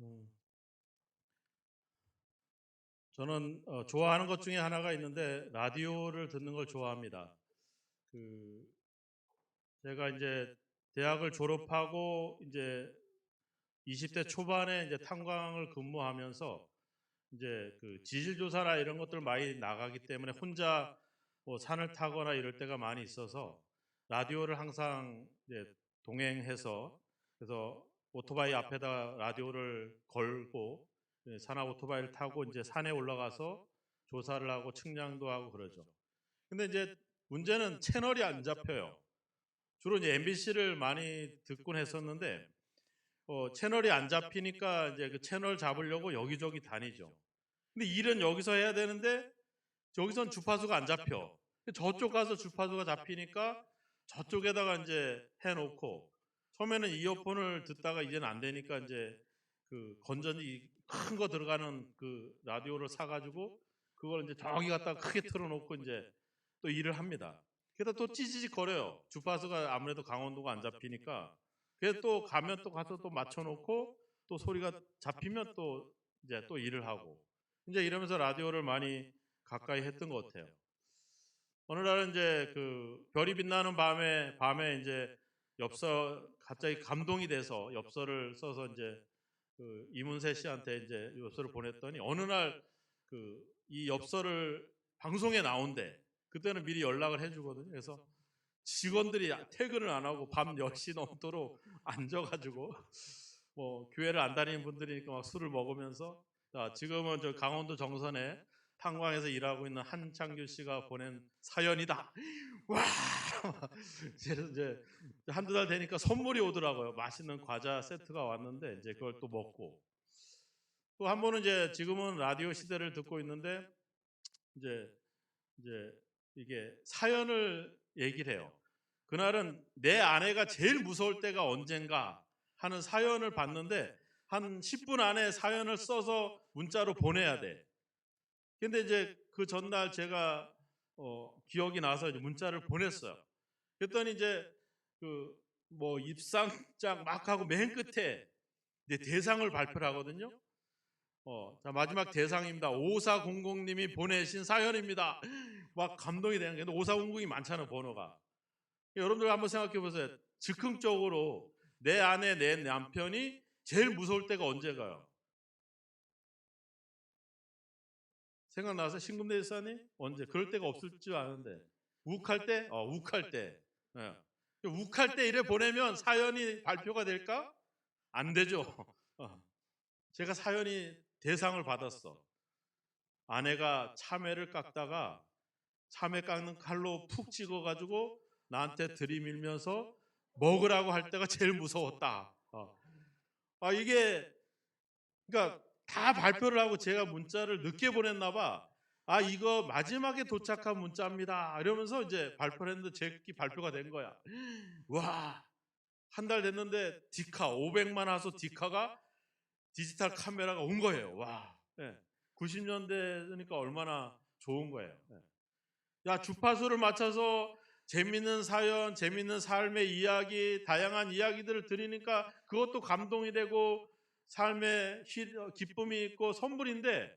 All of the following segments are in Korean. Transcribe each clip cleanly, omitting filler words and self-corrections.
음, 저는 좋아하는 것 중에 하나가 있는데 라디오를 듣는 걸 좋아합니다. 그 제가 이제 대학을 졸업하고 이제 20대 초반에 이제 탄광을 근무하면서 이제 그 지질 조사나 이런 것들 많이 나가기 때문에 혼자 뭐 산을 타거나 이럴 때가 많이 있어서 라디오를 항상 이제 동행해서, 그래서 오토바이 앞에다 라디오를 걸고 산악 오토바이를 타고 이제 산에 올라가서 조사를 하고 측량도 하고 그러죠. 근데 이제 문제는 채널이 안 잡혀요. 주로 이제 MBC를 많이 듣곤 했었는데 채널이 안 잡히니까 이제 그 채널 잡으려고 여기저기 다니죠. 근데 일은 여기서 해야 되는데 저기선 주파수가 안 잡혀. 저쪽 가서 주파수가 잡히니까 저쪽에다가 이제 해놓고, 처음에는 이어폰을 듣다가 이제는 안 되니까 이제 그 건전지 큰 거 들어가는 그 라디오를 사가지고 그걸 이제 저기 갖다가 크게 틀어놓고 이제 또 일을 합니다. 그래서 또 찌지직 거려요. 주파수가 아무래도 강원도가 안 잡히니까. 그래서 또 가면 또 가서 또 맞춰놓고 또 소리가 잡히면 또 이제 또 일을 하고, 이제 이러면서 라디오를 많이 가까이 했던 것 같아요. 어느 날은 이제 그 별이 빛나는 밤에 이제 엽서 갑자기 감동이 돼서 엽서를 써서 이제 그 이문세 씨한테 이제 엽서를 보냈더니 어느 날 그 이 엽서를 방송에 나온대. 그때는 미리 연락을 해주거든요. 그래서 직원들이 퇴근을 안 하고 밤 10시 넘도록 앉아가지고 뭐 교회를 안 다니는 분들이니까 막 술을 먹으면서, 자, 지금은 저 강원도 정선에 탄광에서 일하고 있는 한창규 씨가 보낸 사연이다. 와! 이제 한두 달 되니까 선물이 오더라고요. 맛있는 과자 세트가 왔는데 이제 그걸 또 먹고, 또 한 번은 이제 지금은 라디오 시대를 듣고 있는데 이제 이제 이게 사연을 얘기를 해요. 그날은 내 아내가 제일 무서울 때가 언젠가 하는 사연을 봤는데 한 10분 안에 사연을 써서 문자로 보내야 돼. 근데 이제 그 전날 제가 기억이 나서 이제 문자를 보냈어요. 그랬더니 이제 그 뭐 입상장 막 하고 맨 끝에 이제 대상을 발표를 하거든요. 자, 마지막 대상입니다. 5400님이 보내신 사연입니다. 막 감동이 되는 게, 근데 5400이 많잖아요, 번호가. 여러분들 한번 생각해 보세요. 즉흥적으로 내 아내, 내 남편이 제일 무서울 때가 언제가요? 생각나서 신금대 일사님? 언제? 그럴 때가 없을 줄 아는데. 욱할 때? 욱할 때. 예. 욱할 때 이래 보내면 사연이 발표가 될까? 안 되죠. 제가 사연이 대상을 받았어. 아내가 참외를 깎다가 참외 깎는 칼로 푹 찍어가지고 나한테 들이밀면서 먹으라고 할 때가 제일 무서웠다. 이게, 그러니까 다 발표를 하고 제가 문자를 늦게 보냈나 봐. 이거 마지막에 도착한 문자입니다. 이러면서 이제 발표를 했는데 제끼 발표가 된 거야. 와, 한 달 됐는데 디카 500만 화소 디카가 디지털 카메라가 온 거예요. 와, 90년대니까 얼마나 좋은 거예요. 야, 주파수를 맞춰서 재밌는 사연, 재밌는 삶의 이야기, 다양한 이야기들을 들으니까 그것도 감동이 되고 삶의 기쁨이 있고 선물인데,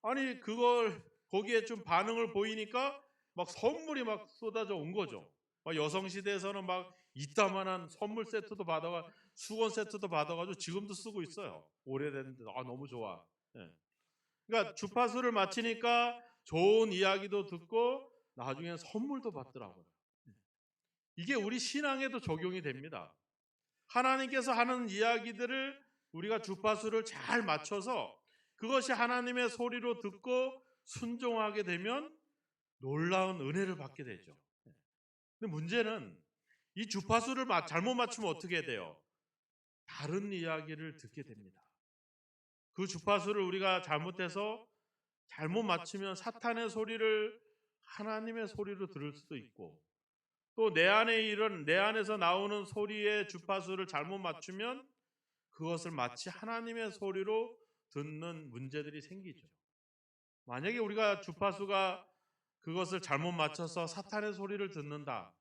아니 그걸 거기에 좀 반응을 보이니까 막 선물이 막 쏟아져 온 거죠. 막 여성시대에서는 막 이따만한 선물 세트도 받아가, 수건 세트도 받아가지고 지금도 쓰고 있어요. 오래됐는데 너무 좋아. 예. 그러니까 주파수를 맞히니까 좋은 이야기도 듣고 나중엔 선물도 받더라고요. 이게 우리 신앙에도 적용이 됩니다. 하나님께서 하는 이야기들을 우리가 주파수를 잘 맞춰서 그것이 하나님의 소리로 듣고 순종하게 되면 놀라운 은혜를 받게 되죠. 근데 문제는 이 주파수를 잘못 맞추면 어떻게 돼요? 다른 이야기를 듣게 됩니다. 그 주파수를 우리가 잘못해서 잘못 맞추면 사탄의 소리를 하나님의 소리로 들을 수도 있고, 또 내 안에서 나오는 소리의 주파수를 잘못 맞추면 그것을 마치 하나님의 소리로 듣는 문제들이 생기죠. 만약에 우리가 주파수가 그것을 잘못 맞춰서 사탄의 소리를 듣는다,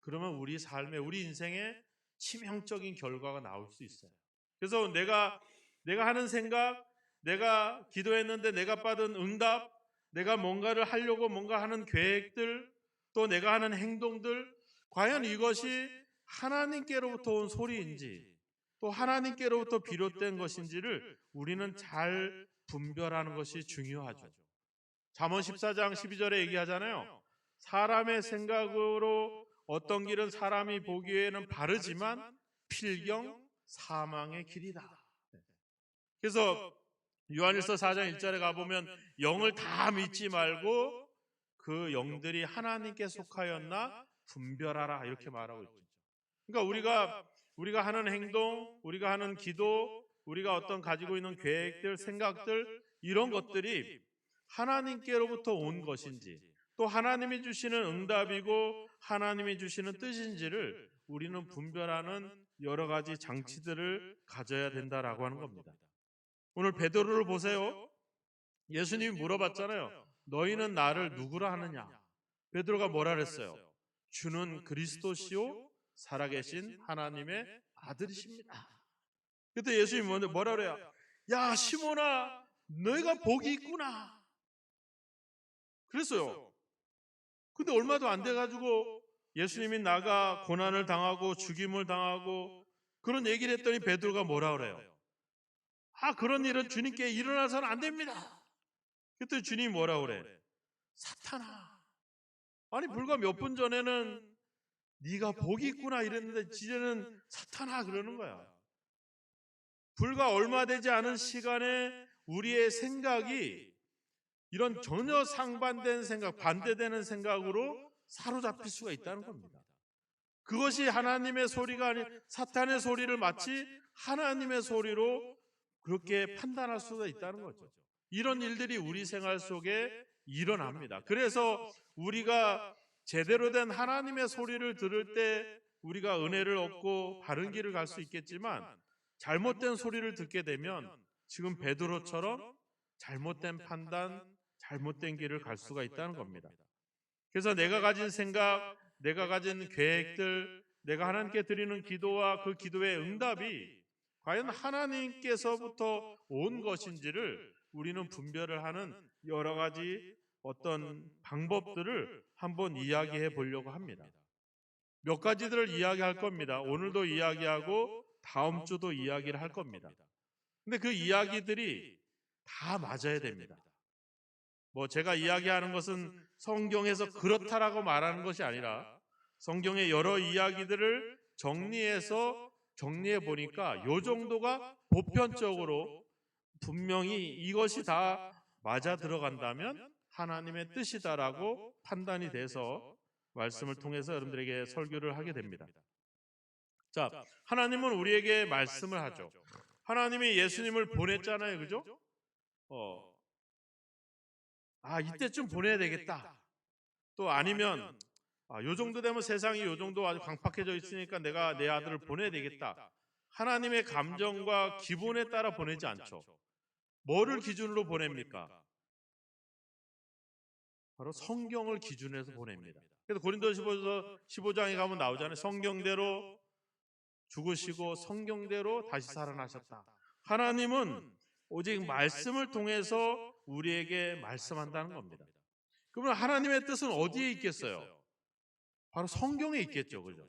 그러면 우리 삶에, 우리 인생에 치명적인 결과가 나올 수 있어요. 그래서 내가 내가 하는 생각, 내가 기도했는데 내가 받은 응답, 내가 뭔가를 하려고 뭔가 하는 계획들, 또 내가 하는 행동들, 과연 이것이 하나님께로부터 온 소리인지 또 하나님께로부터 비롯된 것인지를 우리는 잘 분별하는 것이 중요하죠. 잠언 14장 12절에 얘기하잖아요. 사람의 생각으로 어떤 길은 사람이 보기에는 바르지만 필경 사망의 길이다. 그래서 요한일서 4장 1절에 가보면 영을 다 믿지 말고 그 영들이 하나님께 속하였나 분별하라 이렇게 말하고 있죠. 그러니까 우리가 하는 행동, 우리가 하는 기도, 우리가 어떤 가지고 있는 계획들, 생각들 이런 것들이 하나님께로부터 온 것인지 또 하나님이 주시는 응답이고 하나님이 주시는 뜻인지를 우리는 분별하는 여러 가지 장치들을 가져야 된다라고 하는 겁니다. 오늘 베드로를 보세요. 예수님이 물어봤잖아요. 너희는 나를 누구라 하느냐? 베드로가 뭐라 그랬어요? 주는 그리스도시요 살아계신 하나님의 아들이십니다. 그때 예수님이 뭐라 그래요? 야 시몬아 너희가 복이 있구나. 그랬어요. 근데 얼마도 안 돼가지고 예수님이 나가 고난을 당하고 죽임을 당하고 그런 얘기를 했더니 베드로가 뭐라 그래요? 그런 일은 주님께 일어나서는 안 됩니다. 그때 주님이 뭐라 그래? 사탄아. 아니 불과 몇 분 전에는 네가 복이 있구나 이랬는데 이제는 사탄아 그러는 거야. 불과 얼마 되지 않은 시간에 우리의 생각이 이런 전혀 상반된 생각, 반대되는 생각으로 사로잡힐 수가 있다는 겁니다. 그것이 하나님의 소리가 아닌 사탄의 소리를 마치 하나님의 소리로 그렇게 판단할 수가 있다는 거죠. 이런 일들이 우리 생활 속에 일어납니다. 그래서 우리가 제대로 된 하나님의 소리를 들을 때 우리가 은혜를 얻고 바른 길을 갈 수 있겠지만 잘못된 소리를 듣게 되면 지금 베드로처럼 잘못된 판단, 잘못된 길을 갈 수가 있다는 겁니다. 그래서 내가 가진 생각, 내가 가진 계획들, 내가 하나님께 드리는 기도와 그 기도의 응답이 과연 하나님께서부터 온 것인지를 우리는 분별을 하는 여러 가지 어떤 방법들을 한번 이야기해 보려고 합니다. 몇 가지들을 이야기할 겁니다. 오늘도 이야기하고 다음 주도 이야기를 할 겁니다. 근데 그 이야기들이 다 맞아야 됩니다. 제가 이야기하는 것은 성경에서 그렇다라고 말하는 것이 아니라 성경의 여러 이야기들을 정리해 보니까 요 정도가 보편적으로 분명히 이것이 다 맞아 들어간다면 하나님의 뜻이다라고 판단이 돼서 말씀을 통해서 여러분들에게 설교를 하게 됩니다. 자, 하나님은 우리에게 말씀을 하죠. 하나님이 예수님을 보냈잖아요. 그죠? 이때쯤 보내야 되겠다. 또 아니면 요 정도 되면 세상이 요 정도 아주 광팍해져 있으니까 내가 내 아들을 보내야 되겠다. 하나님의 감정과 기본에 따라 보내지 않죠. 뭐를 기준으로 보냅니까? 바로 성경을 기준해서 보냅니다. 그래서 고린도서 15장에 가면 나오잖아요. 성경대로 죽으시고 성경대로 다시 살아나셨다. 하나님은 오직 말씀을 통해서 우리에게 말씀한다는 겁니다. 그러면 하나님의 뜻은 어디에 있겠어요? 바로 성경에 있겠죠. 그죠?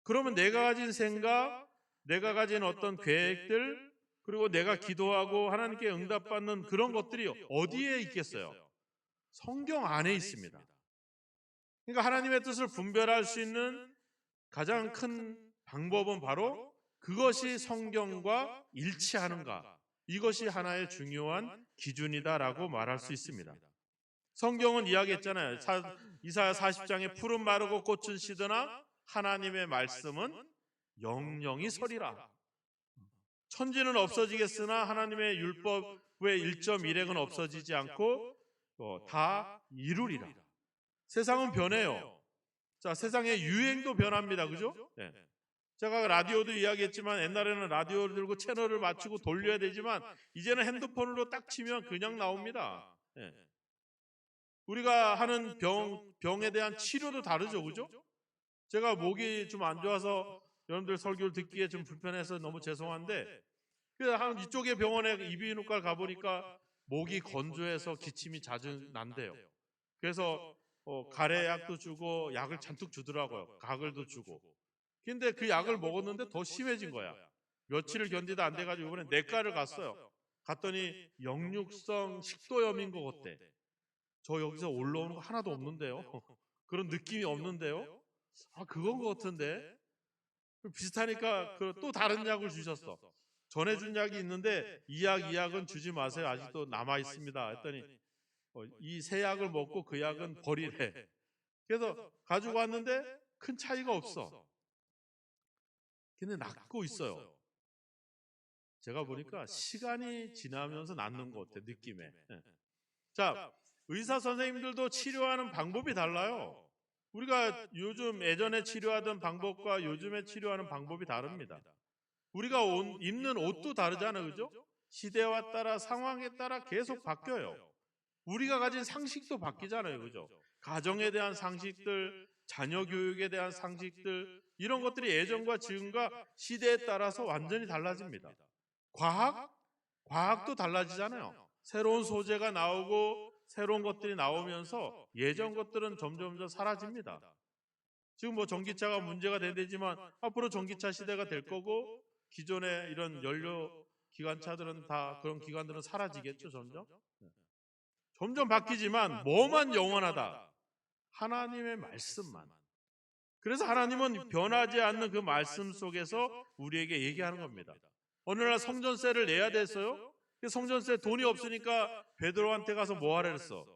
그러면 내가 가진 생각, 내가 가진 어떤 계획들, 그리고 내가 기도하고 하나님께 응답받는 그런 것들이 어디에 있겠어요? 성경 안에 있습니다. 그러니까 하나님의 뜻을 분별할 수 있는 가장 큰 방법은 바로 그것이 성경과 일치하는가. 이것이 하나의 중요한 기준이다라고 말할 수 있습니다. 성경은 이야기했잖아요. 이사야 40장에 푸른 마르고 꽃은 시드나 하나님의 말씀은 영영이 서리라. 천지는 없어지겠으나 하나님의 율법의 1.1핵은 없어지지 않고 다 이루리라. 세상은 변해요. 자, 세상의 유행도 변합니다. 그죠? 네. 제가 라디오도 이야기했지만 옛날에는 라디오를 들고 채널을 맞추고 돌려야 되지만 이제는 핸드폰으로 딱 치면 그냥 나옵니다. 네. 우리가 하는 병에 대한 치료도 다르죠. 그죠? 제가 목이 좀 안 좋아서 여러분들 설교를 듣기에 좀 불편해서 너무 죄송한데 한 이쪽에 병원에 이비인후과 가보니까 목이 건조해서 기침이 자주 난대요. 그래서 가래약도 주고 약을 잔뜩 주더라고요. 가글도 주고. 근데 그 약을 먹었는데 더 심해진 거야. 며칠을 견디다 안 돼가지고 이번에 내과를 갔어요. 갔더니 역류성 식도염인 것 같대. 저 여기서 올라오는 거 하나도 없는데요. 그런 느낌이 없는데요. 아, 그건 것 같은데. 비슷하니까 또 다른 약을 주셨어. 전해준 약이 있는데 이 약은 주지 마세요. 아직도 남아 있습니다. 했더니 이 새 약을 먹고 그 약은 버리래. 그래서 가지고 왔는데 큰 차이가 없어. 근데 낫고 있어요. 제가 보니까 시간이 지나면서 낫는 것 같아, 느낌에. 자, 의사 선생님들도 치료하는 방법이 달라요. 우리가 요즘 예전에 치료하던 방법과 요즘에 치료하는 방법이 다릅니다. 우리가 입는 옷도 다르잖아요, 그죠? 시대와 따라 상황에 따라 계속 바뀌어요. 우리가 가진 상식도 바뀌잖아요, 그죠? 가정에 대한 상식들, 자녀 교육에 대한 상식들, 이런 것들이 예전과 지금과 시대에 따라서 완전히 달라집니다. 과학도 달라지잖아요. 새로운 소재가 나오고 새로운 것들이 나오면서 예전 것들은 점점 사라집니다. 지금 뭐 전기차가 문제가 되지만 앞으로 전기차 시대가 될 거고 기존의 이런 연료 기관차들은 다 그런 기관들은 사라지겠죠, 점점. 점점 바뀌지만 뭐만 영원하다? 하나님의 말씀만. 그래서 하나님은 변하지 않는 그 말씀 속에서 우리에게 얘기하는 겁니다. 어느 날 성전세를 내야 됐어요. 성전세 돈이 없으니까 베드로한테 가서 뭐 하라 그랬어?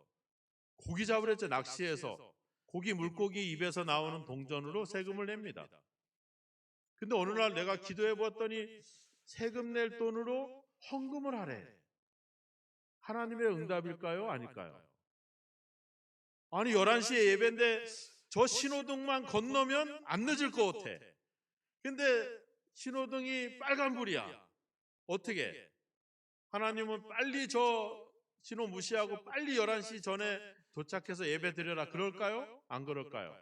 고기 잡으랬죠, 낚시해서. 물고기 입에서 나오는 동전으로 세금을 냅니다. 근데 어느 날 내가 기도해 보았더니 세금 낼 돈으로 헌금을 하래. 하나님의 응답일까요? 아닐까요? 아니 11시에 예배인데 저 신호등만 건너면 안 늦을 것 같아. 근데 신호등이 빨간불이야. 어떻게? 하나님은 빨리 저 신호 무시하고 빨리 11시 전에 도착해서 예배 드려라. 그럴까요? 안 그럴까요?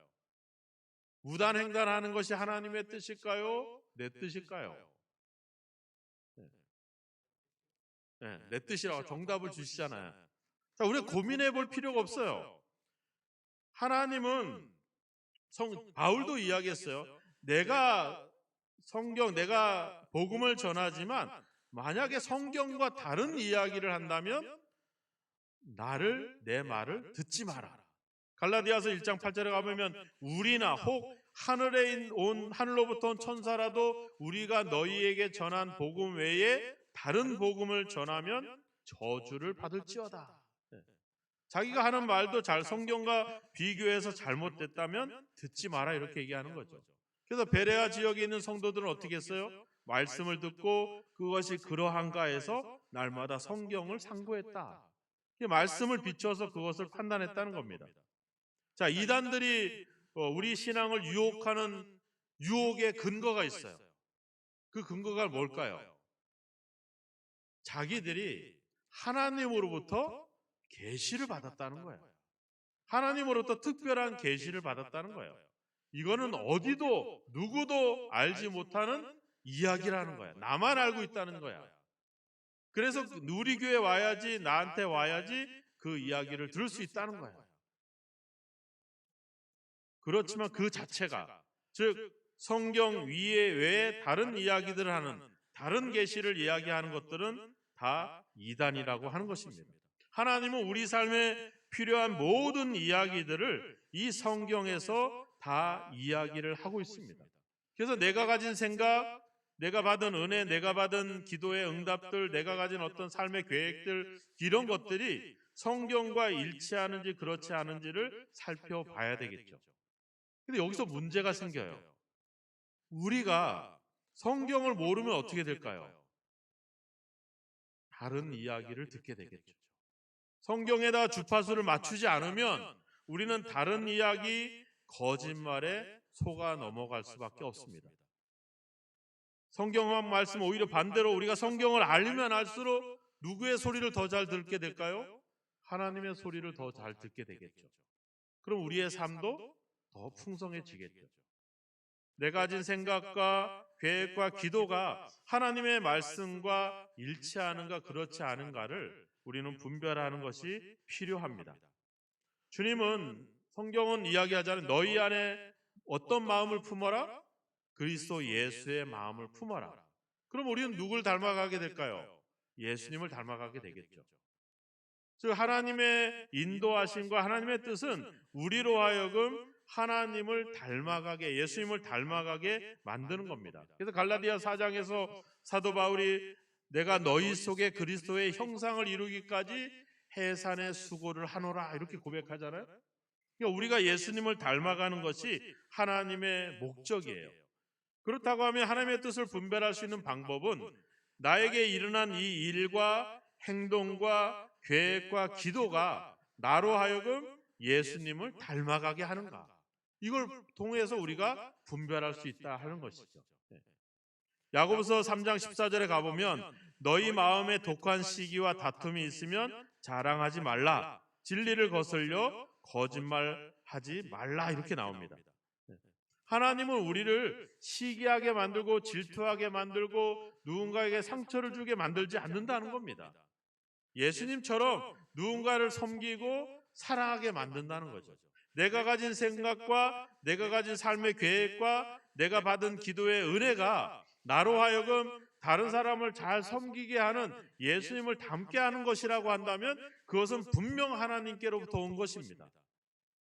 무단횡단하는 것이 하나님의 뜻일까요? 내 뜻일까요? 네, 내 뜻이라고 정답을 주시잖아요. 자, 우리가 고민해 볼 필요가 없어요. 하나님은 바울도 이야기했어요. 내가 복음을 전하지만 만약에 성경과 다른 이야기를 한다면 내 말을 듣지 마라. 갈라디아서 1장 8절에 가보면 우리나 혹 하늘로부터 온 천사라도 우리가 너희에게 전한 복음 외에 다른 복음을 전하면 저주를 받을지어다. 자기가 하는 말도 성경과 비교해서 잘못됐다면 듣지 마라 이렇게 얘기하는 거죠. 그래서 베레아 지역에 있는 성도들은 어떻게 했어요? 말씀을 듣고 그것이 그러한가 해서 날마다 성경을 상고했다. 말씀을 비춰서 그것을 판단했다는 겁니다. 자, 이단들이 우리 신앙을 유혹하는 유혹의 근거가 있어요. 그 근거가 뭘까요? 자기들이 하나님으로부터 계시를 받았다는 거예요. 하나님으로부터 특별한 계시를 받았다는 거예요. 이거는 어디도 누구도 알지 못하는 이야기라는 거야. 나만 알고 있다는 거야. 그래서 우리 교회 와야지, 나한테 와야지 그 이야기를 들을 수 있다는 거야. 그렇지만 그 자체가, 즉 성경 외에 다른 이야기들을 하는, 다른 계시를 이야기하는 것들은 다 이단이라고 하는 것입니다. 하나님은 우리 삶에 필요한 모든 이야기들을 이 성경에서 다 이야기를 하고 있습니다. 그래서 내가 가진 생각, 내가 받은 은혜, 내가 받은 기도의 응답들, 내가 가진 어떤 삶의 계획들, 이런 것들이 성경과 일치하는지 그렇지 않은지를 살펴봐야 되겠죠. 근데 여기서 문제가 생겨요. 우리가 성경을 모르면 어떻게 될까요? 다른 이야기를 듣게 되겠죠. 성경에다 주파수를 맞추지 않으면 우리는 다른 이야기, 거짓말에 속아 넘어갈 수밖에 없습니다. 성경한 말씀 오히려 반대로 우리가 성경을 알면 알수록 누구의 소리를 더 잘 듣게 될까요? 하나님의 소리를 더 잘 듣게 되겠죠. 그럼 우리의 삶도 더 풍성해지겠죠. 내가 가진 생각과 계획과 기도가 하나님의 말씀과 일치하는가 그렇지 않은가를 우리는 분별하는 것이 필요합니다. 주님은 성경은 이야기하자면 너희 안에 어떤 마음을 품어라? 그리스도 예수의 마음을 품어라. 그럼 우리는 누굴 닮아가게 될까요? 예수님을 닮아가게 되겠죠. 즉 하나님의 인도하심과 하나님의 뜻은 우리로 하여금 하나님을 닮아가게, 예수님을 닮아가게 만드는 겁니다. 그래서 갈라디아 4장에서 사도 바울이 내가 너희 속에 그리스도의 형상을 이루기까지 해산의 수고를 하노라 이렇게 고백하잖아요. 그러니까 우리가 예수님을 닮아가는 것이 하나님의 목적이에요. 그렇다고 하면 하나님의 뜻을 분별할 수 있는 방법은 나에게 일어난 이 일과 행동과 계획과 기도가 나로 하여금 예수님을 닮아가게 하는가, 이걸 통해서 우리가 분별할 수 있다 하는 것이죠. 야고보서 3장 14절에 가보면 너희 마음에 독한 시기와 다툼이 있으면 자랑하지 말라, 진리를 거슬려 거짓말하지 말라 이렇게 나옵니다. 하나님은 우리를 시기하게 만들고 질투하게 만들고 누군가에게 상처를 주게 만들지 않는다는 겁니다. 예수님처럼 누군가를 섬기고 사랑하게 만든다는 거죠. 내가 가진 생각과 내가 가진 삶의 계획과 내가 받은 기도의 은혜가 나로 하여금 다른 사람을 잘 섬기게 하는 예수님을 닮게 하는 것이라고 한다면 그것은 분명 하나님께로부터 온 것입니다.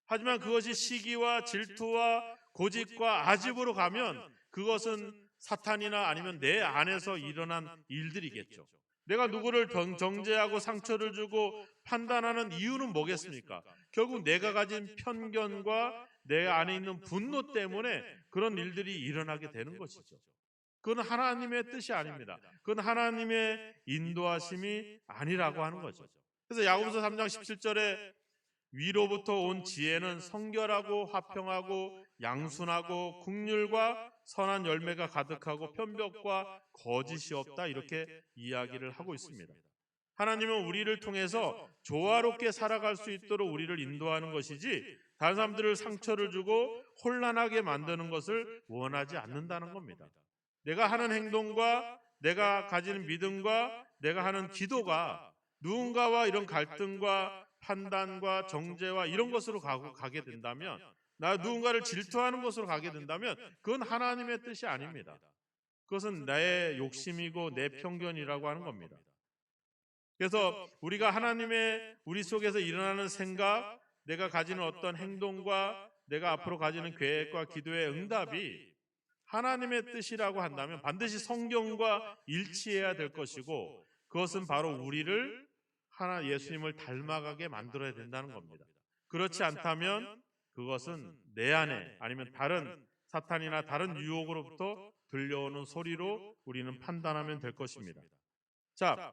하지만 그것이 시기와 질투와 고집과 아집으로 가면 그것은 사탄이나 아니면 내 안에서 일어난 일들이겠죠. 내가 누구를 정죄하고 상처를 주고 판단하는 이유는 뭐겠습니까? 결국 내가 가진 편견과 내 안에 있는 분노 때문에 그런 일들이 일어나게 되는 것이죠. 그건 하나님의 뜻이 아닙니다. 그건 하나님의 인도하심이 아니라고 하는 거죠. 그래서 야고보서 3장 17절에 위로부터 온 지혜는 성결하고 화평하고 양순하고 긍휼과 선한 열매가 가득하고 편벽과 거짓이 없다 이렇게 이야기를 하고 있습니다. 하나님은 우리를 통해서 조화롭게 살아갈 수 있도록 우리를 인도하는 것이지 다른 사람들을 상처를 주고 혼란하게 만드는 것을 원하지 않는다는 겁니다. 내가 하는 행동과 내가 가지는 믿음과 내가 하는 기도가 누군가와 이런 갈등과 판단과 정죄와 이런 것으로 가게 된다면, 나 누군가를 질투하는 것으로 가게 된다면 그건 하나님의 뜻이 아닙니다. 그것은 나의 욕심이고 내 편견이라고 하는 겁니다. 그래서 우리가 하나님의 우리 속에서 일어나는 생각, 내가 가지는 어떤 행동과 내가 앞으로 가지는 계획과 기도의 응답이 하나님의 뜻이라고 한다면 반드시 성경과 일치해야 될 것이고, 그것은 바로 우리를 예수님을 닮아가게 만들어야 된다는 겁니다. 그렇지 않다면 그것은 내 안에 아니면 다른 사탄이나 다른 유혹으로부터 들려오는 소리로 우리는 판단하면 될 것입니다. 자,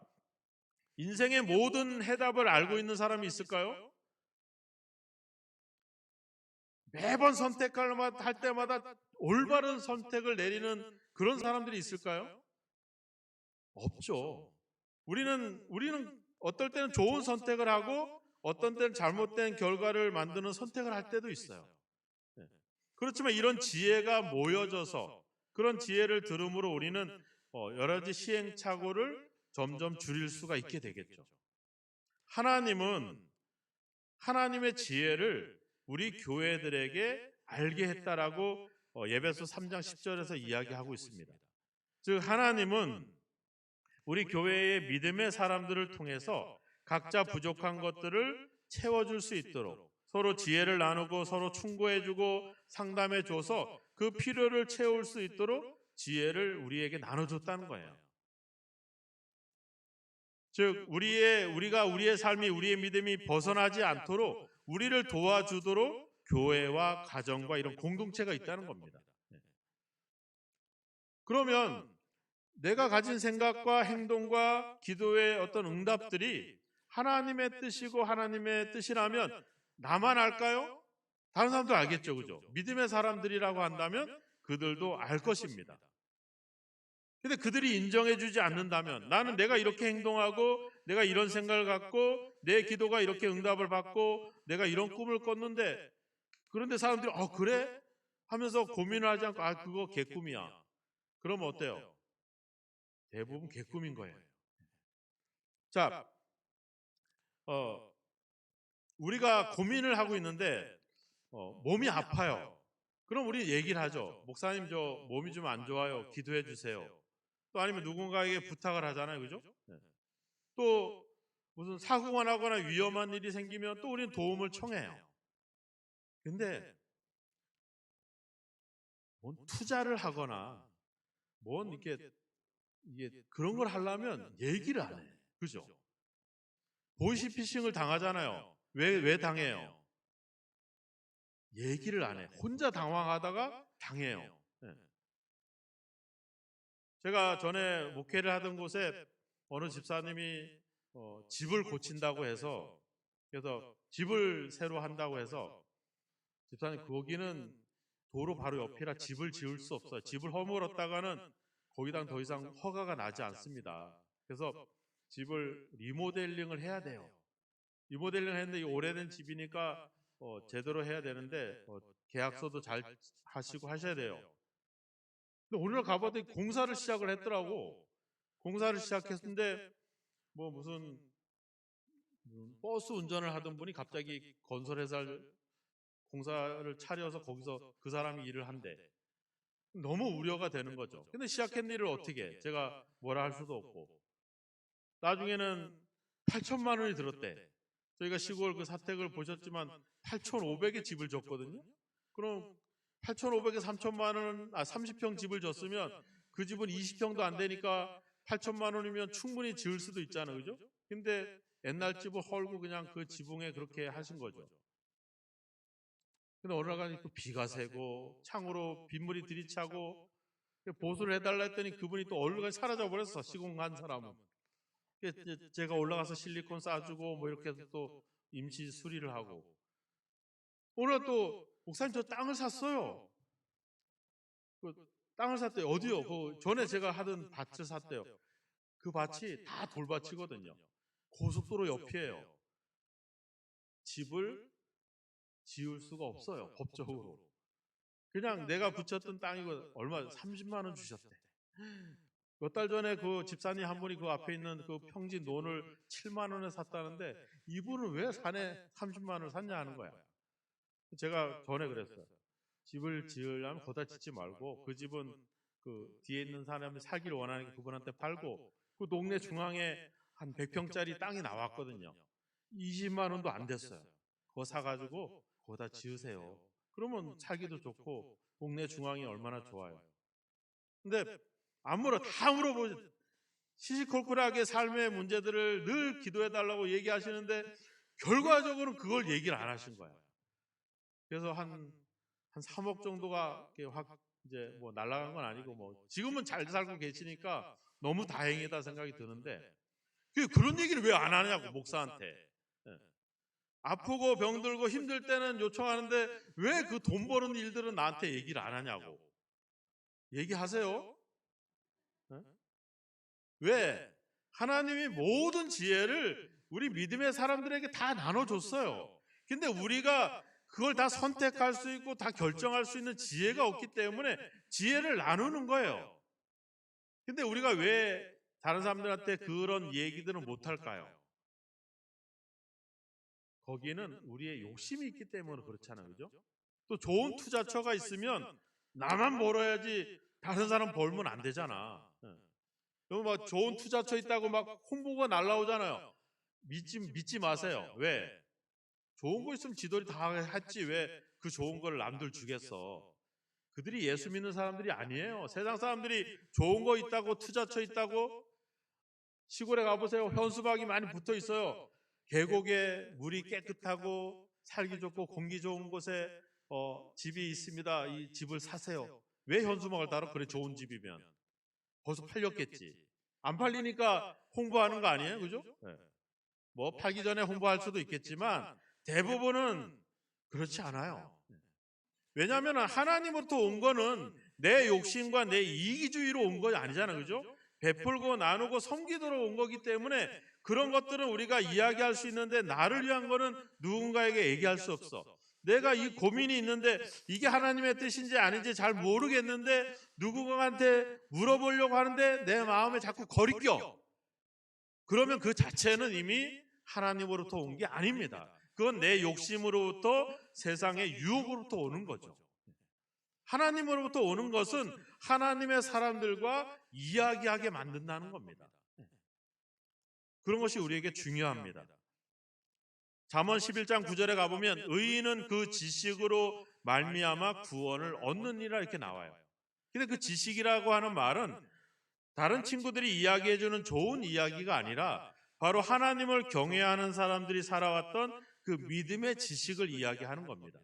인생의 모든 해답을 알고 있는 사람이 있을까요? 매번 선택할 때마다 올바른 선택을 내리는 그런 사람들이 있을까요? 없죠. 우리는 어떨 때는 좋은 선택을 하고 어떤 때는 잘못된 결과를 만드는 선택을 할 때도 있어요. 그렇지만 이런 지혜가 모여져서 그런 지혜를 들음으로 우리는 여러 가지 시행착오를 점점 줄일 수가 있게 되겠죠. 하나님은 하나님의 지혜를 우리 교회들에게 알게 했다라고 예배서 3장 10절에서 이야기하고 있습니다. 즉 하나님은 우리 교회의 믿음의 사람들을 통해서 각자 부족한 것들을 채워줄 수 있도록 서로 지혜를 나누고 서로 충고해주고 상담해줘서 그 필요를 채울 수 있도록 지혜를 우리에게 나눠줬다는 거예요. 즉 우리가 우리의 삶이 우리의 믿음이 벗어나지 않도록 우리를 도와주도록 교회와 가정과 이런 공동체가 있다는 겁니다. 그러면 내가 가진 생각과 행동과 기도의 어떤 응답들이 하나님의 뜻이고 하나님의 뜻이라면 나만 알까요? 다른 사람도 알겠죠, 그죠? 믿음의 사람들이라고 한다면 그들도 알 것입니다. 근데 그들이 인정해주지 않는다면, 나는 내가 이렇게 행동하고 내가 이런 생각을 갖고 내 기도가 이렇게 응답을 받고 내가 이런 꿈을 꿨는데, 그런데 사람들이 그래? 하면서 고민을 하지 않고 그거 개꿈이야, 그러면 어때요? 대부분 개꿈인 거예요. 자, 우리가 고민을 하고 있는데 몸이 아파요. 그럼 우리 얘기를 하죠. 목사님, 저 몸이 좀 안 좋아요. 기도해 주세요. 또 아니면 누군가에게 부탁을 하잖아요. 그죠? 네. 또 무슨 사고가 나거나 위험한 일이 생기면 또 우리는 도움을 청해요. 근데 뭔 투자를 하거나 뭔 이게 그런 걸 하려면 얘기를 안 해. 그죠? 보이시피싱을 당하잖아요. 왜 당해요? 얘기를 안 해. 혼자 당황하다가 당해요. 네. 제가 전에 목회를 하던 곳에 어느 집사님이 집을 고친다고 해서, 그래서 집을 새로 한다고 해서, 집사님 거기는 도로 바로 옆이라 집을 지을 수 없어요. 집을 허물었다가는 거기다 더 이상 허가가 나지 않습니다. 그래서 집을 리모델링을 해야 돼요. 리모델링을 했는데 이 오래된 집이니까 제대로 해야 되는데 계약서도 잘 하시고 하셔야 돼요. 근데 오늘 가봤더니 공사를 시작을 했더라고. 공사를 시작했는데 뭐 무슨 버스 운전을 하던 분이 갑자기 건설회사 공사를 차려서 거기서 그 사람이 일을 한대. 너무 우려가 되는 거죠. 근데 시작한 일을 어떻게 해? 제가 뭐라 할 수도 없고. 나중에는 8천만 원이 들었대. 저희가 시골 그 사택을 보셨지만 8,500에 집을 줬거든요. 그럼 8,500에 3천만 원, 30평 집을 줬으면 그 집은 20평도 안 되니까 8천만 원이면 충분히 지을 수도 있잖아요. 그죠? 근데 옛날 집을 헐고 그냥 그 지붕에 그렇게 하신 거죠. 근데 어느 날 가니까 비가 새고 창으로 빗물이 들이차고 보수를 해달라 했더니 그분이 또 얼른 사라져 버렸어. 시공한 사람은. 제가 올라가서 실리콘 싸주고 뭐 이렇게 해서 또 임시 수리를 하고. 오늘 또 목사님 저 땅을 샀어요. 그 땅을 샀대요. 어디요? 그 전에 제가 하던 밭을 샀대요. 그 밭이 다 돌밭이거든요. 고속도로 옆이에요. 집을 지을 수가 없어요. 법적으로. 그냥 내가 붙였던 땅이고 얼마 30만 원 주셨대. 몇 달 전에 그 집사님 한 분이 그 앞에 있는 그 평지 논을 7만 원에 샀다는데 이분은 왜 산에 30만 원을 샀냐 하는 거야. 제가 전에 그랬어요. 집을 지으려면 거기다 짓지 말고 그 집은 그 뒤에 있는 사람이 살기를 원하는 그분한테 팔고 그 동네 중앙에 한 100평짜리 땅이 나왔거든요. 20만 원도 안 됐어요. 그거 사가지고 거기다 지으세요. 그러면 살기도 좋고 동네 중앙이 얼마나 좋아요. 근데 다 물어보죠. 시시콜콜하게 삶의 문제들을 늘 기도해달라고 얘기하시는데 결과적으로는 그걸 얘기를 안 하신 거예요. 그래서 한 3억 정도가 확 이제 뭐 날아간 건 아니고 뭐 지금은 잘 살고 계시니까 너무 다행이다 생각이 드는데 그런 얘기를 왜 안 하냐고 목사한테. 예. 아프고 병들고 힘들 때는 요청하는데 왜 그 돈 버는 일들은 나한테 얘기를 안 하냐고. 얘기하세요. 예? 왜? 하나님이 모든 지혜를 우리 믿음의 사람들에게 다 나눠줬어요. 근데 우리가 그걸 다 선택할 수 있고 다 결정할 수 있는 지혜가 없기 때문에 지혜를 나누는 거예요. 근데 우리가 왜 다른 사람들한테 그런 얘기들은 못할까요? 거기에는 우리의 욕심이 있기 때문에 그렇잖아요. 그죠? 또 좋은 투자처가 있으면 나만 벌어야지 다른 사람 벌면 안 되잖아. 여러분 막 좋은 투자처 있다고 막 홍보가 날라오잖아요. 믿지 마세요. 왜? 좋은 거 있으면 지들이 다 했지 왜 그 좋은 걸 남들 주겠어. 그들이 예수 믿는 사람들이 아니에요. 세상 사람들이 좋은 거 있다고 투자처 있다고 시골에 가보세요. 현수막이 많이 붙어 있어요. 계곡에 물이 깨끗하고 살기 좋고 공기 좋은 곳에 집이 있습니다. 이 집을 사세요. 왜 현수막을 달아? 그래 좋은 집이면. 벌써 팔렸겠지. 안 팔리니까 홍보하는 거 아니에요? 그죠? 네. 뭐 팔기 전에 홍보할 수도 있겠지만 대부분은 그렇지 않아요. 왜냐하면 하나님으로부터 온 거는 내 욕심과 내 이기주의로 온 거 아니잖아요. 그죠? 베풀고 나누고 섬기도록 온 거기 때문에 그런 것들은 우리가 이야기할 수 있는데 나를 위한 거는 누군가에게 얘기할 수 없어. 내가 이 고민이 있는데 이게 하나님의 뜻인지 아닌지 잘 모르겠는데 누군가한테 물어보려고 하는데 내 마음에 자꾸 거리껴. 그러면 그 자체는 이미 하나님으로부터 온 게 아닙니다. 그건 내 욕심으로부터 세상의 유혹으로부터 오는 거죠. 하나님으로부터 오는 것은 하나님의 사람들과 이야기하게 만든다는 겁니다. 그런 것이 우리에게 중요합니다. 잠언 11장 9절에 가보면 의인은 그 지식으로 말미암아 구원을 얻느니라 이렇게 나와요. 근데 그 지식이라고 하는 말은 다른 친구들이 이야기해주는 좋은 이야기가 아니라 바로 하나님을 경외하는 사람들이 살아왔던 그 믿음의 지식을 이야기하는 겁니다.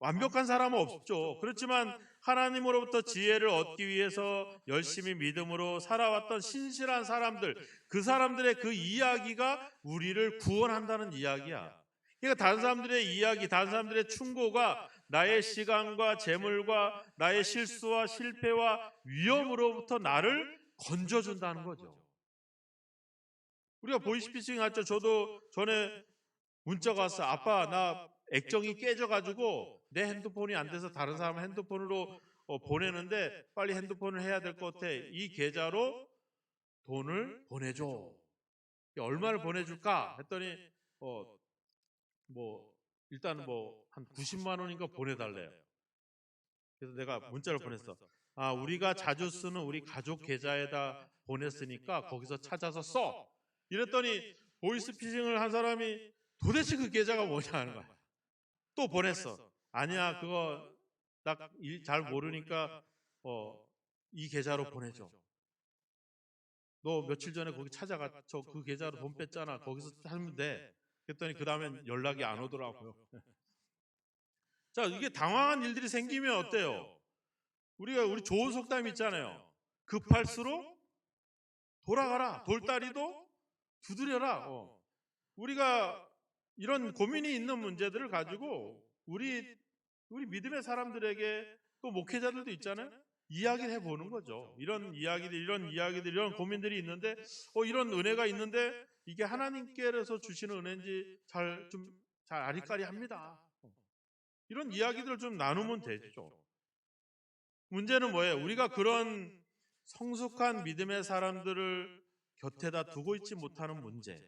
완벽한 사람은 없죠. 그렇지만 하나님으로부터 지혜를 얻기 위해서 열심히 믿음으로 살아왔던 신실한 사람들, 그 사람들의 그 이야기가 우리를 구원한다는 이야기야. 그러니까 다른 사람들의 이야기, 다른 사람들의 충고가 나의 시간과 재물과 나의 실수와 실패와 위험으로부터 나를 건져준다는 거죠. 우리가 보이스피싱 했죠. 저도 전에 문자가 왔어. 아빠, 나 액정이 깨져가지고 내 핸드폰이 안 돼서 다른 사람 핸드폰으로 보내는데 빨리 핸드폰을 해야 될 것 같아. 이 계좌로 돈을 보내줘. 얼마를 보내줄까? 했더니 일단 한 90만 원인가 보내달래요. 그래서 내가 문자를 보냈어. 우리가 자주 쓰는 우리 가족 계좌에다 보냈으니까 거기서 찾아서 써. 이랬더니 보이스피싱을 한 사람이 도대체 그 계좌가 뭐냐 하는 거야. 또 보냈어. 아니야, 그거 나 잘 모르니까 이 계좌로 보내줘. 너 며칠 전에 거기 찾아가 그 계좌로 돈 뺐잖아. 거기서 하면 돼. 그랬더니 그 다음엔 연락이 안 오더라고요. 자, 이게 당황한 일들이 생기면 어때요? 우리 좋은 속담 있잖아요. 급할수록 돌아가라. 돌다리도 두드려라. 우리가 이런 고민이 있는 문제들을 가지고 우리 믿음의 사람들에게 또 목회자들도 있잖아요. 이야기를 해보는 거죠. 이런 이야기들, 이런 고민들이 있는데 이런 은혜가 있는데 이게 하나님께서 주시는 은혜인지 잘 아리까리합니다. 이런 이야기들을 좀 나누면 되죠. 문제는 뭐예요? 우리가 그런 성숙한 믿음의 사람들을 곁에다 두고 있지 못하는 문제.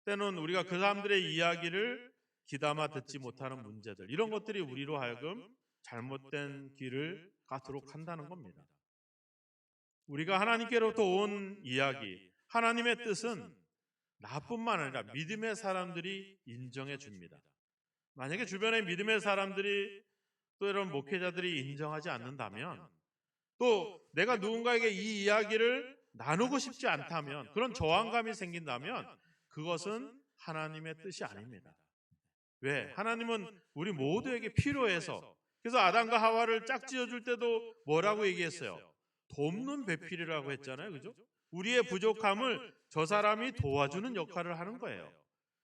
때는 우리가 그 사람들의 이야기를 귀담아 듣지 못하는 문제들, 이런 것들이 우리로 하여금 잘못된 길을 가도록 한다는 겁니다. 우리가 하나님께로부터 온 이야기, 하나님의 뜻은 나뿐만 아니라 믿음의 사람들이 인정해 줍니다. 만약에 주변에 믿음의 사람들이 또 이런 목회자들이 인정하지 않는다면, 또 내가 누군가에게 이 이야기를 나누고 싶지 않다면, 그런 저항감이 생긴다면 그것은 하나님의 뜻이 아닙니다. 왜? 하나님은 우리 모두에게 필요해서, 그래서 아담과 하와를 짝지어 줄 때도 뭐라고 얘기했어요? 돕는 배필이라고 했잖아요. 그죠? 우리의 부족함을 저 사람이 도와주는 역할을 하는 거예요.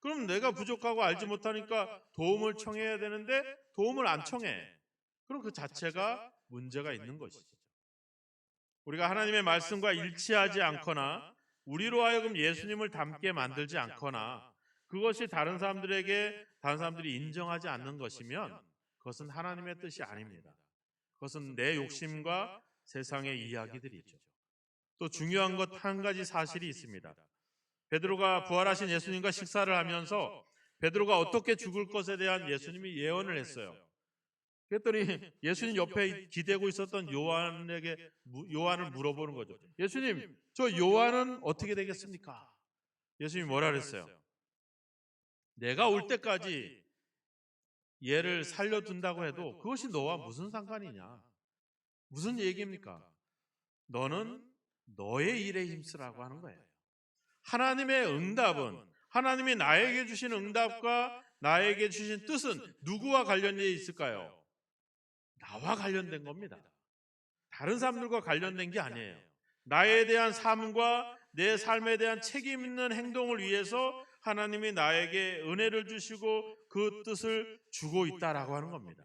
그럼 내가 부족하고 알지 못하니까 도움을 청해야 되는데 도움을 안 청해. 그럼 그 자체가 문제가 있는 것이죠. 우리가 하나님의 말씀과 일치하지 않거나 우리로 하여금 예수님을 닮게 만들지 않거나 그것이 다른 사람들이 인정하지 않는 것이면 그것은 하나님의 뜻이 아닙니다. 그것은 내 욕심과 세상의 이야기들이죠. 또 중요한 것 한 가지 사실이 있습니다. 베드로가 부활하신 예수님과 식사를 하면서 베드로가 어떻게 죽을 것에 대한 예수님이 예언을 했어요. 그랬더니 예수님 옆에 기대고 있었던 요한을 물어보는 거죠. 예수님, 저 요한은 어떻게 되겠습니까? 예수님이 뭐라 그랬어요? 내가 올 때까지 얘를 살려둔다고 해도 그것이 너와 무슨 상관이냐? 무슨 얘기입니까? 너는 너의 일에 힘쓰라고 하는 거예요. 하나님의 응답은, 하나님이 나에게 주신 응답과 나에게 주신 뜻은 누구와 관련되어 있을까요? 나와 관련된 겁니다. 다른 사람들과 관련된 게 아니에요. 나에 대한 삶과 내 삶에 대한 책임 있는 행동을 위해서 하나님이 나에게 은혜를 주시고 그 뜻을 주고 있다라고 하는 겁니다.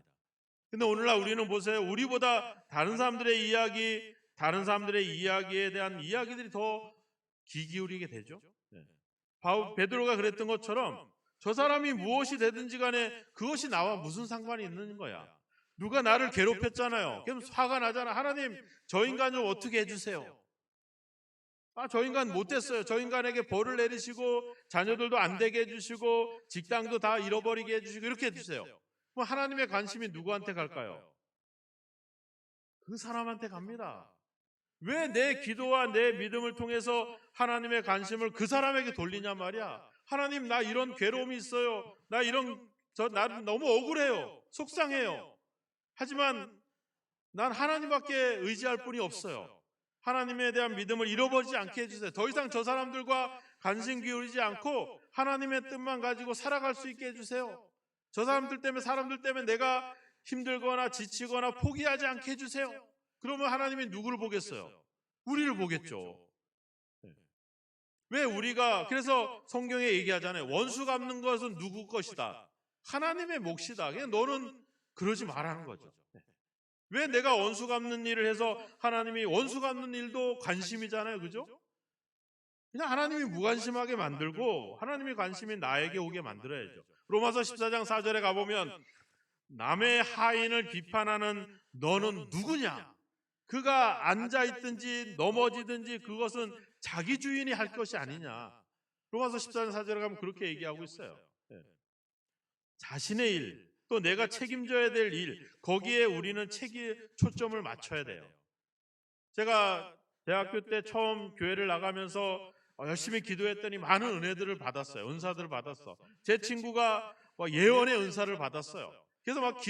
근데 오늘날 우리는 보세요. 우리보다 다른 사람들의 이야기에 대한 이야기들이 더 귀 기울이게 되죠. 베드로가 그랬던 것처럼 저 사람이 무엇이 되든지 간에 그것이 나와 무슨 상관이 있는 거야. 누가 나를 괴롭혔잖아요. 그럼 화가 나잖아. 하나님, 저 인간 좀 어떻게 해주세요. 저 인간 못됐어요. 저 인간에게 벌을 내리시고 자녀들도 안 되게 해주시고 직장도 다 잃어버리게 해주시고 이렇게 해주세요. 그럼 하나님의 관심이 누구한테 갈까요? 그 사람한테 갑니다. 왜 내 기도와 내 믿음을 통해서 하나님의 관심을 그 사람에게 돌리냐 말이야. 하나님, 나 이런 괴로움이 있어요. 나 너무 억울해요. 속상해요. 하지만 난 하나님밖에 의지할 분이 없어요. 하나님에 대한 믿음을 잃어버리지 않게 해주세요. 더 이상 저 사람들과 관심 기울이지 않고 하나님의 뜻만 가지고 살아갈 수 있게 해주세요. 저 사람들 때문에 내가 힘들거나 지치거나 포기하지 않게 해주세요. 그러면 하나님이 누구를 보겠어요? 우리를 보겠죠. 왜 우리가, 그래서 성경에 얘기하잖아요. 원수 갚는 것은 누구 것이다? 하나님의 몫이다. 그냥 너는 그러지 말라는 거죠. 왜 내가 원수 갚는 일을 해서 하나님이 원수 갚는 일도 관심이잖아요. 그죠? 그냥 하나님이 무관심하게 만들고 하나님의 관심이 나에게 오게 만들어야죠. 로마서 14장 4절에 가보면 남의 하인을 비판하는 너는 누구냐? 그가 앉아있든지 넘어지든지 그것은 자기 주인이 할 것이 아니냐. 로마서 14장 4절에 가면 그렇게 얘기하고 있어요. 자신의 일, 또 내가 책임져야 될 일, 거기에 우리는 초점을 맞춰야 돼요. 제가 대학교 때 처음 교회를 나가면서 열심히 기도했더니 많은 은혜들을 받았어요. 은사들을 받았어. 제 친구가 예언의 은사를 받았어요. 그래서 막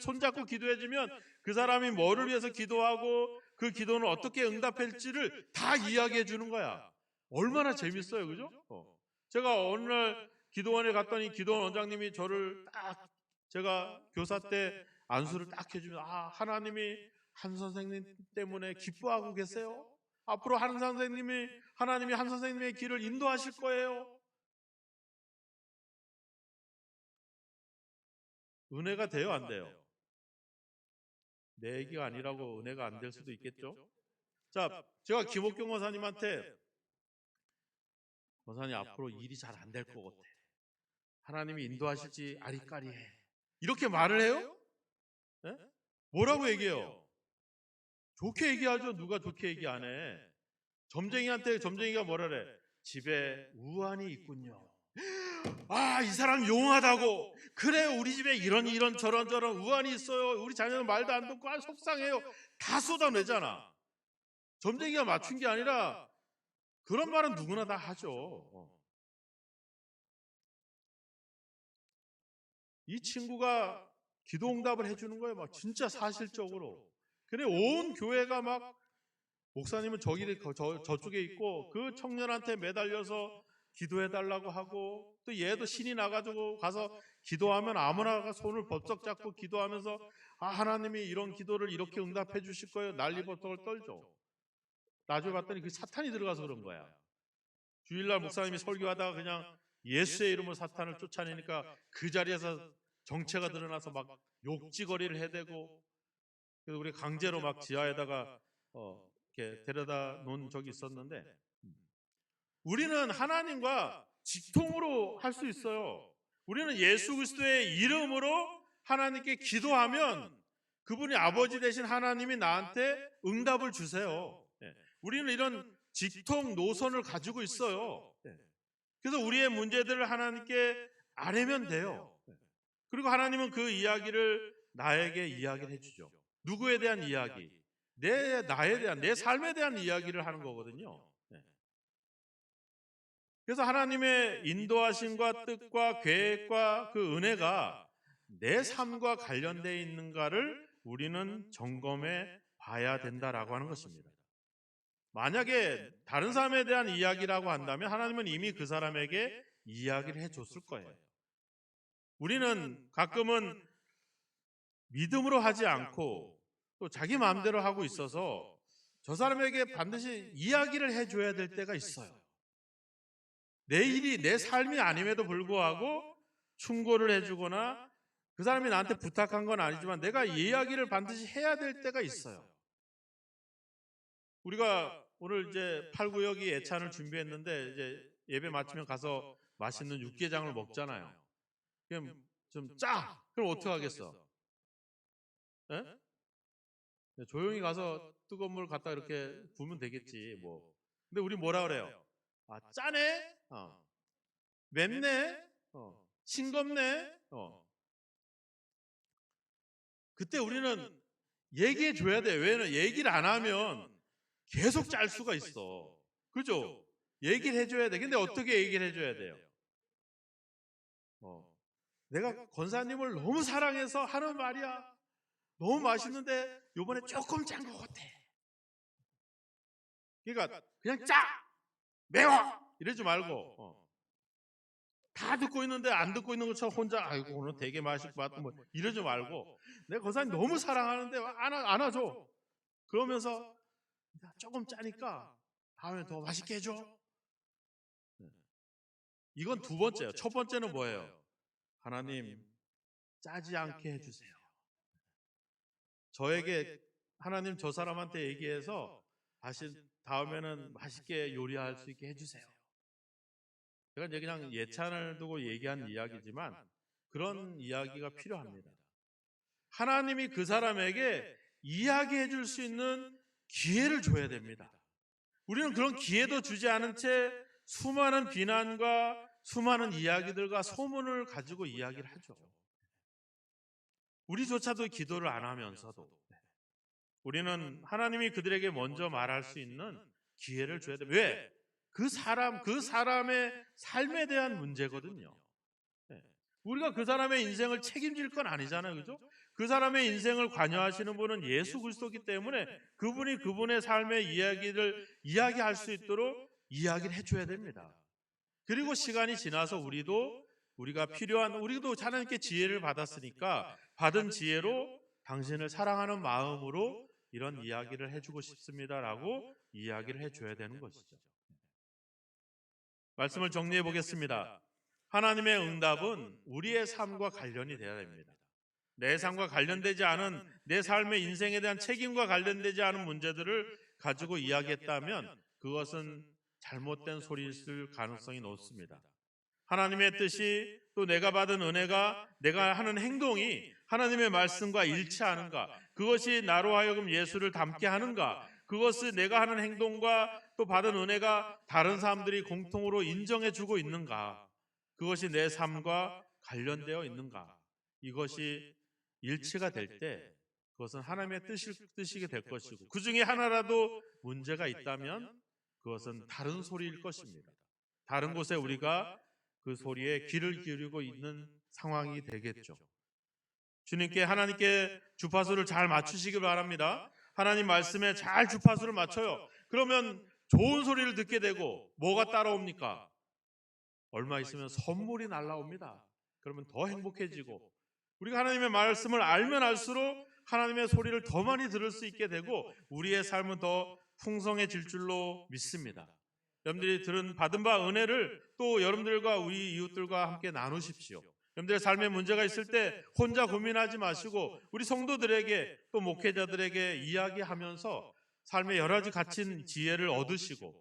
손잡고 기도해주면 그 사람이 뭐를 위해서 기도하고 그 기도는 어떻게 응답할지를 다 이야기해 주는 거야. 얼마나 재밌어요. 그죠? 제가 어느 날 기도원에 갔더니 기도원 원장님이 저를 제가 교사 때 안수를 딱 해주면 하나님이 한 선생님 때문에 기뻐하고 계세요. 앞으로 하나님이 한 선생님의 길을 인도하실 거예요. 은혜가 돼요, 안 돼요? 내 얘기가 아니라고 은혜가 안 될 수도 있겠죠. 자, 제가 김옥경 권사님한테 권사님 앞으로 일이 잘 안 될 것 같아. 하나님이 인도하실지 아리까리해. 이렇게 말을 해요? 네? 뭐라고 얘기해요? 좋게 얘기하죠. 누가 좋게 얘기 안 해. 점쟁이가 뭐라 그래? 집에 우환이 있군요. 이 사람 용하다고. 그래, 우리 집에 이런 저런 우환이 있어요. 우리 자녀는 말도 안 듣고 속상해요. 다 쏟아내잖아. 점쟁이가 맞춘 게 아니라 그런 말은 누구나 다 하죠. 이 친구가 기도응답을 해주는 거예요. 막 진짜 사실적으로. 그래, 온 교회가 막 목사님은 저쪽에 있고 그 청년한테 매달려서 기도해달라고 하고, 또 얘도 신이 나가지고 가서 기도하면 아무나 손을 번쩍 잡고 기도하면서 하나님이 이런 기도를 이렇게 응답해 주실 거예요. 난리버떡을 떨죠. 나중에 봤더니 그 사탄이 들어가서 그런 거야. 주일날 목사님이 설교하다가 그냥 예수의 이름으로 사탄을 쫓아내니까 그 자리에서 정체가 드러나서 막 욕지거리를 해대고, 그래서 우리 강제로 막 지하에다가 이렇게 데려다 놓은 적이 있었는데, 우리는 하나님과 직통으로 할 수 있어요. 우리는 예수 그리스도의 이름으로 하나님께 기도하면 그분이 아버지 되신 하나님이 나한테 응답을 주세요. 우리는 이런 직통 노선을 가지고 있어요. 그래서 우리의 문제들을 하나님께 아뢰면 돼요. 그리고 하나님은 그 이야기를 나에게 이야기를 해주죠. 누구에 대한 이야기? 나에 대한, 내 삶에 대한 이야기를 하는 거거든요. 그래서 하나님의 인도하심과 뜻과 계획과 그 은혜가 내 삶과 관련되어 있는가를 우리는 점검해 봐야 된다라고 하는 것입니다. 만약에 다른 사람에 대한 이야기라고 한다면 하나님은 이미 그 사람에게 이야기를 해줬을 거예요. 우리는 가끔은 믿음으로 하지 않고 또 자기 마음대로 하고 있어서 저 사람에게 반드시 이야기를 해줘야 될 때가 있어요. 내 일이, 내 삶이 아님에도 불구하고 충고를 해주거나 그 사람이 나한테 부탁한 건 아니지만 내가 이야기를 반드시 해야 될 때가 있어요. 우리가 오늘 이제 8구역이 예찬을 준비했는데 이제 예배 마치면 가서 맛있는 육개장을 먹잖아요. 그럼 좀 짜. 그럼 어떻게 하겠어? 에? 조용히 가서 뜨거운 물 갖다 이렇게 부으면 되겠지. 뭐. 근데 우리 뭐라 그래요? 아, 짜네? 맵네? 싱겁네? 그때 우리는 얘기해 줘야 돼요. 왜냐면 얘기를 안 하면 계속 짤 수가 있어. 그죠? 얘기를 해줘야 돼. 근데 어떻게 얘기를 해줘야 돼요? 내가 권사님을 너무 사랑해서 하는 말이야. 너무 맛있는데 요번에 조금 짠 것 같아. 그러니까 그냥 짜! 매워! 이러지 말고 다 듣고 있는데 안 듣고 있는 것처럼 혼자 아이고 오늘 되게 맛있고 뭐 이러지 말고 내가 권사님 너무 사랑하는데 안아줘. 그러면서 조금 짜니까 다음에 더 맛있게 해줘. 이건 두 번째예요. 첫 번째는 뭐예요? 하나님 짜지 않게 해주세요. 저에게 하나님 저 사람한테 얘기해서 다시 다음에는 맛있게 요리할 수 있게 해주세요. 제가 이제 그냥 예찬을 두고 얘기한 이야기지만 그런 이야기가 필요합니다. 하나님이 그 사람에게 이야기해 줄 수 있는 기회를 줘야 됩니다. 우리는 그런 기회도 주지 않은 채 수많은 비난과 수많은 이야기들과 소문을 가지고 이야기를 하죠. 우리조차도 기도를 안 하면서도 우리는 하나님이 그들에게 먼저 말할 수 있는 기회를 줘야 돼요. 왜? 그 사람의 삶에 대한 문제거든요. 우리가 그 사람의 인생을 책임질 건 아니잖아요. 그죠? 그 사람의 인생을 관여하시는 분은 예수 그리스도이기 때문에 그분이 그분의 삶의 이야기를 이야기할 수 있도록 이야기를 해줘야 됩니다. 그리고 시간이 지나서 우리가 필요한, 우리도 하나님께 지혜를 받았으니까 받은 지혜로 당신을 사랑하는 마음으로 이런 이야기를 해주고 싶습니다라고 이야기를 해줘야 되는 것이죠. 말씀을 정리해 보겠습니다. 하나님의 응답은 우리의 삶과 관련이 되어야 됩니다. 내 삶과 관련되지 않은 내 삶의 인생에 대한 책임과 관련되지 않은 문제들을 가지고 이야기했다면 그것은 잘못된 소리일 가능성이 높습니다. 하나님의 뜻이 또 내가 받은 은혜가 내가 하는 행동이 하나님의 말씀과 일치하는가, 그것이 나로 하여금 예수를 닮게 하는가, 그것을 내가 하는 행동과 또 받은 은혜가 다른 사람들이 공통으로 인정해주고 있는가, 그것이 내 삶과 관련되어 있는가, 이것이 일치가 될 때 그것은 하나님의 뜻이게 될 것이고 그 중에 하나라도 문제가 있다면 그것은 다른 소리일 것입니다. 다른 곳에 우리가 그 소리에 귀를 기울이고 있는 상황이 되겠죠. 주님께 하나님께 주파수를 잘 맞추시길 바랍니다. 하나님 말씀에 잘 주파수를 맞춰요. 그러면 좋은 소리를 듣게 되고 뭐가 따라옵니까? 얼마 있으면 선물이 날라옵니다. 그러면 더 행복해지고 우리가 하나님의 말씀을 알면 알수록 하나님의 소리를 더 많이 들을 수 있게 되고 우리의 삶은 더 풍성해질 줄로 믿습니다. 여러분들이 받은 바 은혜를 또 여러분들과 우리 이웃들과 함께 나누십시오. 여러분들의 삶에 문제가 있을 때 혼자 고민하지 마시고 우리 성도들에게 또 목회자들에게 이야기하면서 삶의 여러 가지 갇힌 지혜를 얻으시고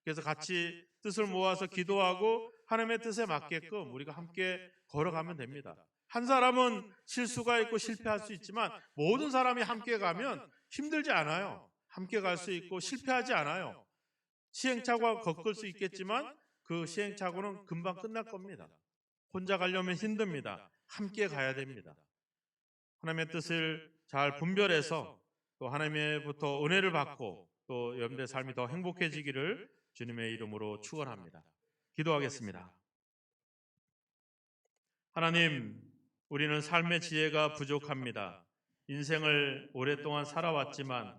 그래서 같이 뜻을 모아서 기도하고 하나님의 뜻에 맞게끔 우리가 함께 걸어가면 됩니다. 한 사람은 실수가 있고 실패할 수 있지만 모든 사람이 함께 가면 힘들지 않아요. 함께 갈 수 있고 실패하지 않아요. 시행착오가 겪을 수 있겠지만 그 시행착오는 금방 끝날 겁니다. 혼자 가려면 힘듭니다. 함께 가야 됩니다. 하나님의 뜻을 잘 분별해서 또 하나님의부터 은혜를 받고 또 여러분들의 삶이 더 행복해지기를 주님의 이름으로 축원합니다. 기도하겠습니다. 하나님, 우리는 삶의 지혜가 부족합니다. 인생을 오랫동안 살아왔지만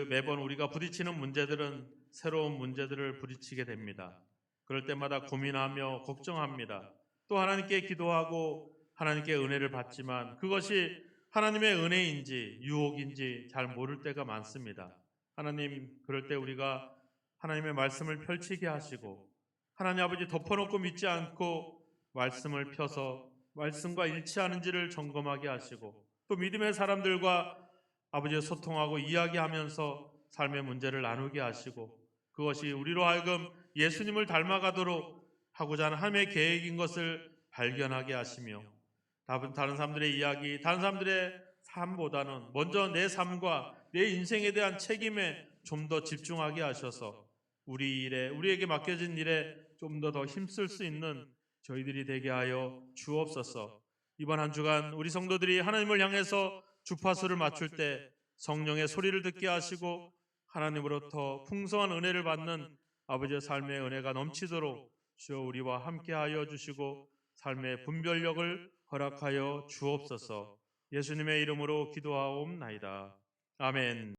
매번 우리가 부딪히는 문제들은 새로운 문제들을 부딪히게 됩니다. 그럴 때마다 고민하며 걱정합니다. 또 하나님께 기도하고 하나님께 은혜를 받지만 그것이 하나님의 은혜인지 유혹인지 잘 모를 때가 많습니다. 하나님, 그럴 때 우리가 하나님의 말씀을 펼치게 하시고 하나님 아버지 덮어놓고 믿지 않고 말씀을 펴서 말씀과 일치하는지를 점검하게 하시고 또 믿음의 사람들과 아버지와 소통하고 이야기하면서 삶의 문제를 나누게 하시고 그것이 우리로 하여금 예수님을 닮아가도록 하고자 하는 하나님의 계획인 것을 발견하게 하시며 다른 사람들의 이야기, 다른 사람들의 삶보다는 먼저 내 삶과 내 인생에 대한 책임에 좀 더 집중하게 하셔서 우리 일에, 우리에게 맡겨진 일에 좀 더 힘쓸 수 있는 저희들이 되게 하여 주옵소서. 이번 한 주간 우리 성도들이 하나님을 향해서 주파수를 맞출 때 성령의 소리를 듣게 하시고 하나님으로부터 풍성한 은혜를 받는 아버지의 삶의 은혜가 넘치도록 주여 우리와 함께하여 주시고 삶의 분별력을 허락하여 주옵소서. 예수님의 이름으로 기도하옵나이다. 아멘.